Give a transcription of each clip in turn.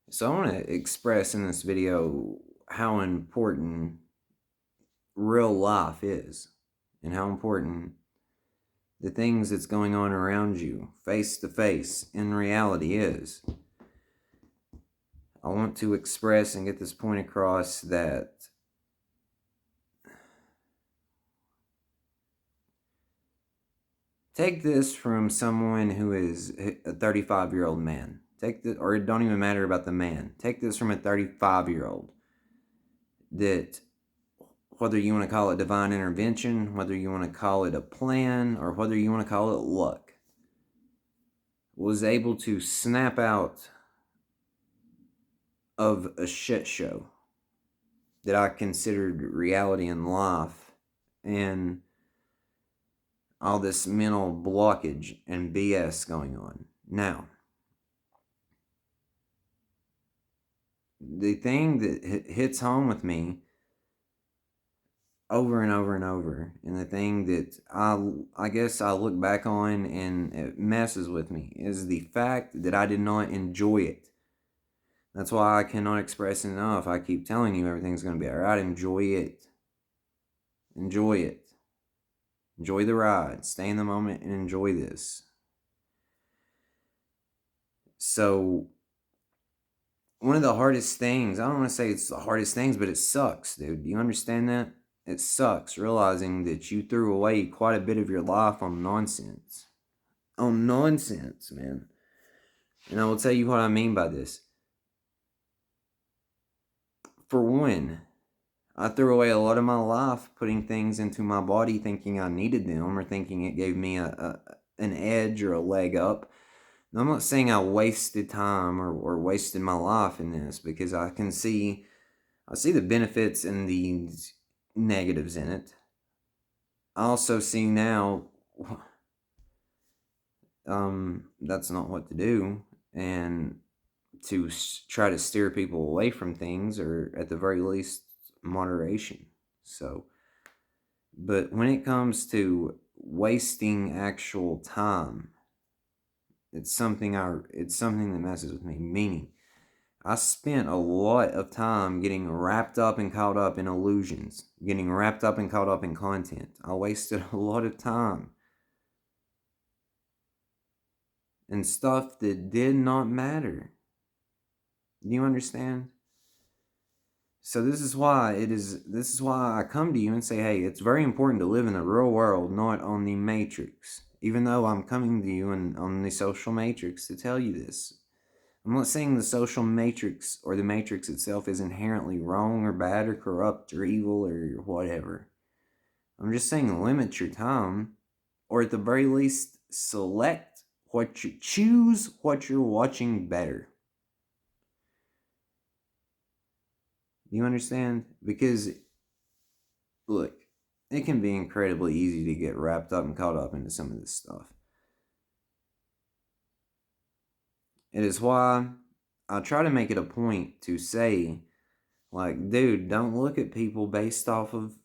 So I want to express in this video how important real life is and how important the things that's going on around you face to face in reality is. I want to express and get this point across that take this from someone who is a 35-year-old man. Or it don't even matter about the man. Take this from a 35-year-old that, whether you want to call it divine intervention, whether you want to call it a plan, or whether you want to call it luck, was able to snap out of a shit show that I considered reality in life and all this mental blockage and BS going on. Now, the thing that hits home with me over and over and over, and the thing that I guess I look back on and it messes with me, is the fact that I did not enjoy it. That's why I cannot express enough. I keep telling you everything's going to be all right. Enjoy it. Enjoy it. Enjoy the ride. Stay in the moment and enjoy this. So, one of the hardest things, I don't want to say it's the hardest things, but it sucks, dude. Do you understand that? It sucks realizing that you threw away quite a bit of your life on nonsense. On nonsense, man. And I will tell you what I mean by this. For one, I threw away a lot of my life putting things into my body thinking I needed them or thinking it gave me an edge or a leg up. Now, I'm not saying I wasted time or wasted my life in this, because I see the benefits and the negatives in it. I also see now that's not what to do, and to try to steer people away from things, or at the very least moderation. So, but when it comes to wasting actual time, it's something that messes with me. Meaning, I spent a lot of time getting wrapped up and caught up in illusions, getting wrapped up and caught up in content. I wasted a lot of time in stuff that did not matter. Do you understand? So this is why I come to you and say, hey, it's very important to live in the real world, not on the matrix. Even though I'm coming to you on the social matrix to tell you this. I'm not saying the social matrix or the matrix itself is inherently wrong or bad or corrupt or evil or whatever. I'm just saying limit your time, or at the very least choose what you're watching better. You understand? Because, look, it can be incredibly easy to get wrapped up and caught up into some of this stuff. It is why I try to make it a point to say, like, dude, don't look at people based off of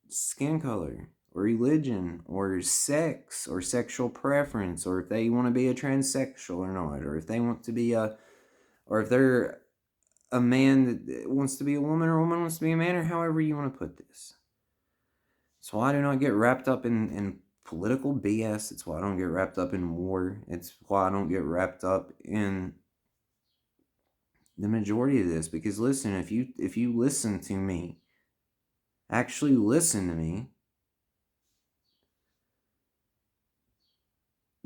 skin color or religion or sex or sexual preference, or if they want to be a transsexual or not, or if they want to be or if they're a man that wants to be a woman, or a woman wants to be a man, or however you want to put this. So I do not get wrapped up in political BS. It's why I don't get wrapped up in war. It's why I don't get wrapped up in the majority of this. Because listen, if you listen to me, actually listen to me,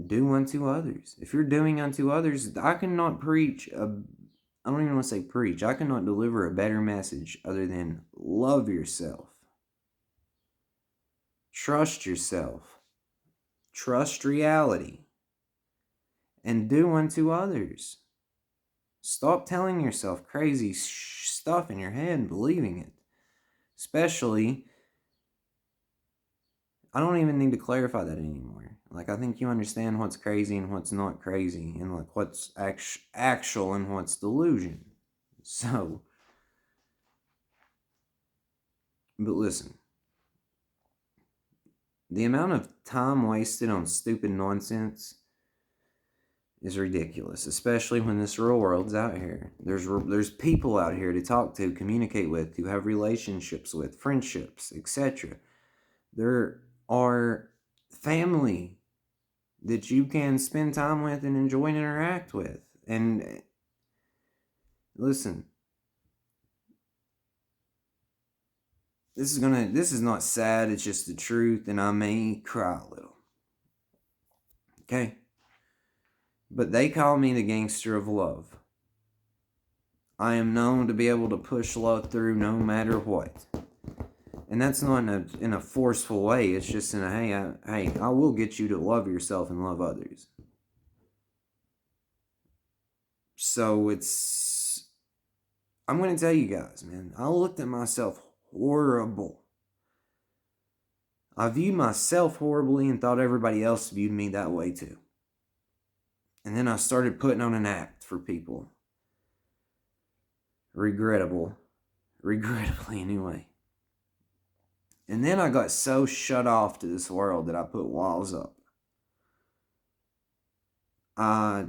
do unto others. If you're doing unto others, I cannot preach I don't even want to say preach. I cannot deliver a better message other than love yourself. Trust yourself. Trust reality. And do unto others. Stop telling yourself crazy stuff in your head and believing it. Especially, I don't even need to clarify that anymore. Like, I think you understand what's crazy and what's not crazy, and like what's actual and what's delusion. So, but listen, the amount of time wasted on stupid nonsense is ridiculous, especially when this real world's out here. There's people out here to talk to, communicate with, to have relationships with, friendships, etc. There are family that you can spend time with and enjoy and interact with. And listen, this is not sad, it's just the truth, and I may cry a little. Okay? But they call me the gangster of love. I am known to be able to push love through no matter what. And that's not in a forceful way. It's just in a, hey, I will get you to love yourself and love others. So I'm going to tell you guys, man, I looked at myself horrible. I viewed myself horribly and thought everybody else viewed me that way too. And then I started putting on an act for people. Regrettably anyway. And then I got so shut off to this world that I put walls up. I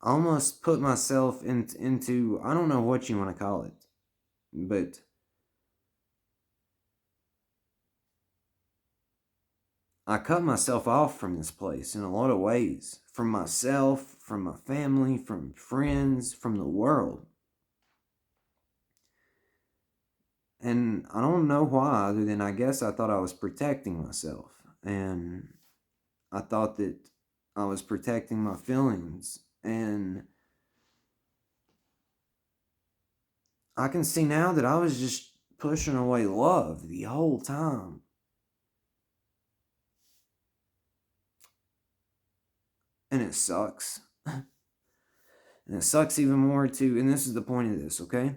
almost put myself into, I don't know what you want to call it, but I cut myself off from this place in a lot of ways. From myself, from my family, from friends, from the world. And I don't know why, other than I guess I thought I was protecting myself. And I thought that I was protecting my feelings. And I can see now that I was just pushing away love the whole time. And it sucks. And it sucks even more too. And this is the point of this, okay?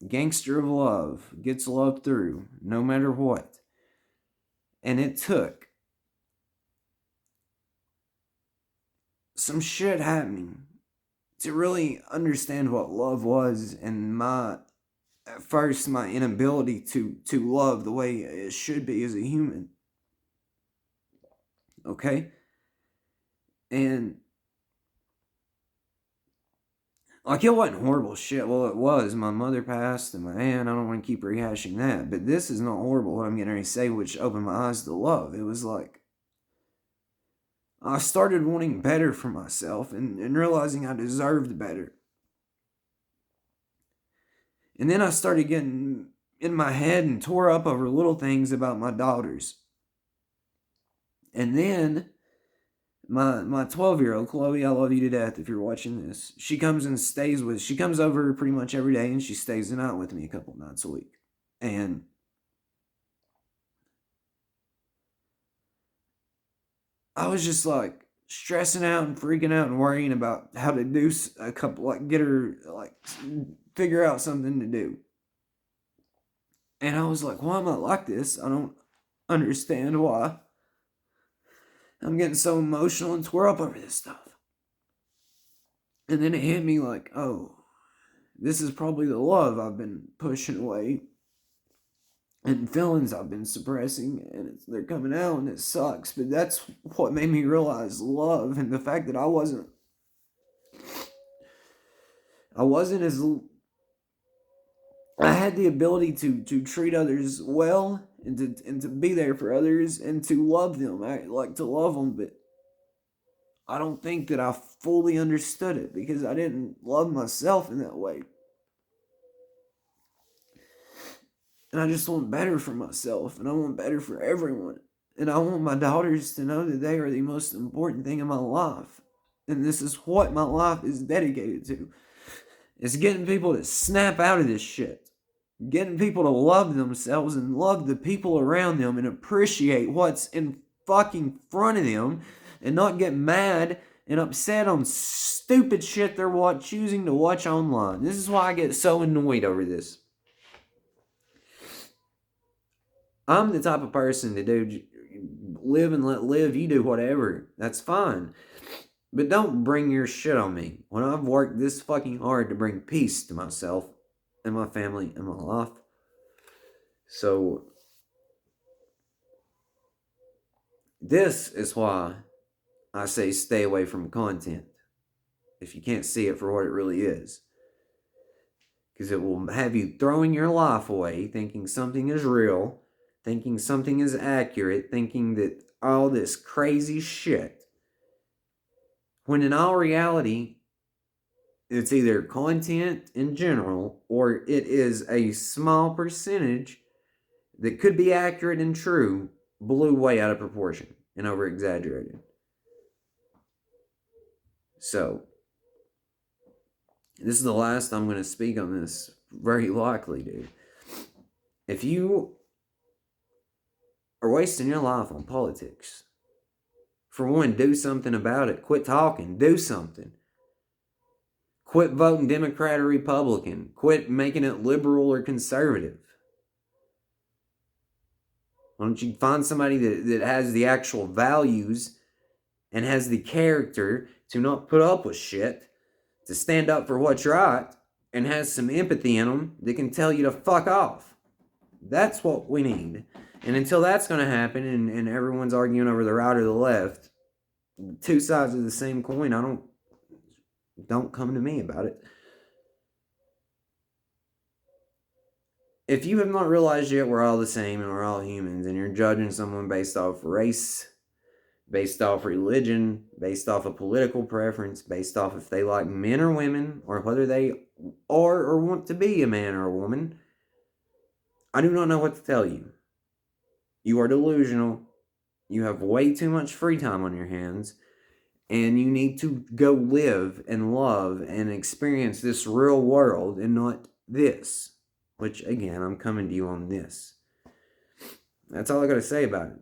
Gangster of love gets love through no matter what. And it took some shit happening to really understand what love was, and at first my inability to love the way it should be as a human. Okay? And like, it wasn't horrible shit. Well, it was. My mother passed and my aunt. I don't want to keep rehashing that. But this is not horrible, what I'm getting ready to say, which opened my eyes to love. It was like, I started wanting better for myself and realizing I deserved better. And then I started getting in my head and tore up over little things about my daughters. And then my 12-year-old, Chloe, I love you to death if you're watching this. She comes over pretty much every day, and she stays the night with me a couple nights a week. And I was just like stressing out and freaking out and worrying about how to do a couple, like get her, like figure out something to do. And I was like, why am I like this? I don't understand why I'm getting so emotional and tore up over this stuff. And then it hit me like, oh, this is probably the love I've been pushing away and feelings I've been suppressing, and they're coming out, and it sucks. But that's what made me realize love, and the fact that I wasn't as, I had the ability to treat others well and to be there for others and to love them. I like to love them, but I don't think that I fully understood it because I didn't love myself in that way. And I just want better for myself, and I want better for everyone. And I want my daughters to know that they are the most important thing in my life. And this is what my life is dedicated to. It's getting people to snap out of this shit. Getting people to love themselves and love the people around them and appreciate what's in fucking front of them and not get mad and upset on stupid shit they're choosing to watch online. This is why I get so annoyed over this. I'm the type of person to live and let live. You do whatever. That's fine. But don't bring your shit on me when I've worked this fucking hard to bring peace to myself and my family and my life. So this is why I say stay away from content if you can't see it for what it really is. Because it will have you throwing your life away, thinking something is real, thinking something is accurate, thinking that all this crazy shit. When in all reality, it's either content in general or it is a small percentage that could be accurate and true, blew way out of proportion and over exaggerated. So, this is the last I'm going to speak on this, very likely, dude. If you are wasting your life on politics, for one, do something about it. Quit talking. Do something. Quit voting Democrat or Republican. Quit making it liberal or conservative. Why don't you find somebody that has the actual values and has the character to not put up with shit, to stand up for what's right, and has some empathy in them that can tell you to fuck off. That's what we need. And until that's going to happen and everyone's arguing over the right or the left, two sides of the same coin, don't come to me about it. If you have not realized yet we're all the same and we're all humans, and you're judging someone based off race, based off religion, based off of political preference, based off if they like men or women, or whether they are or want to be a man or a woman, I do not know what to tell you. You are delusional. You have way too much free time on your hands, and you need to go live and love and experience this real world and not this. Which, again, I'm coming to you on this. That's all I got to say about it.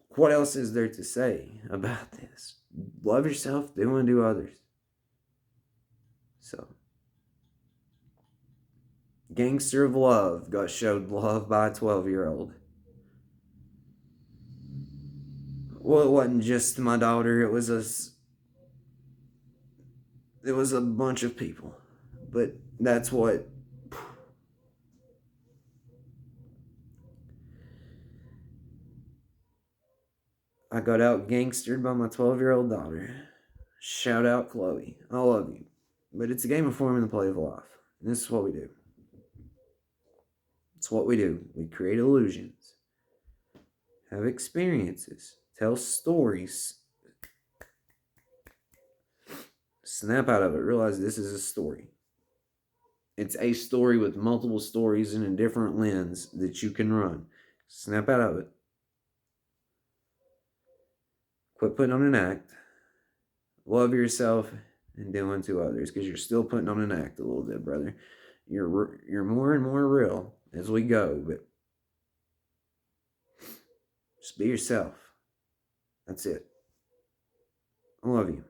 What else is there to say about this? Love yourself, do unto others. So, Gangster of Love got showed love by a 12-year-old. Well, it wasn't just my daughter, it was a bunch of people. But that's what I got out gangstered by my 12-year-old daughter. Shout out Chloe. I love you. But it's a game of form and the play of life. And this is what we do. It's what we do. We create illusions, have experiences, tell stories, snap out of it, realize this is a story. It's a story with multiple stories in a different lens that you can run. Snap out of it. Quit putting on an act. Love yourself and do unto others, because you're still putting on an act a little bit, brother. You're more and more real as we go, but just be yourself. That's it. I love you.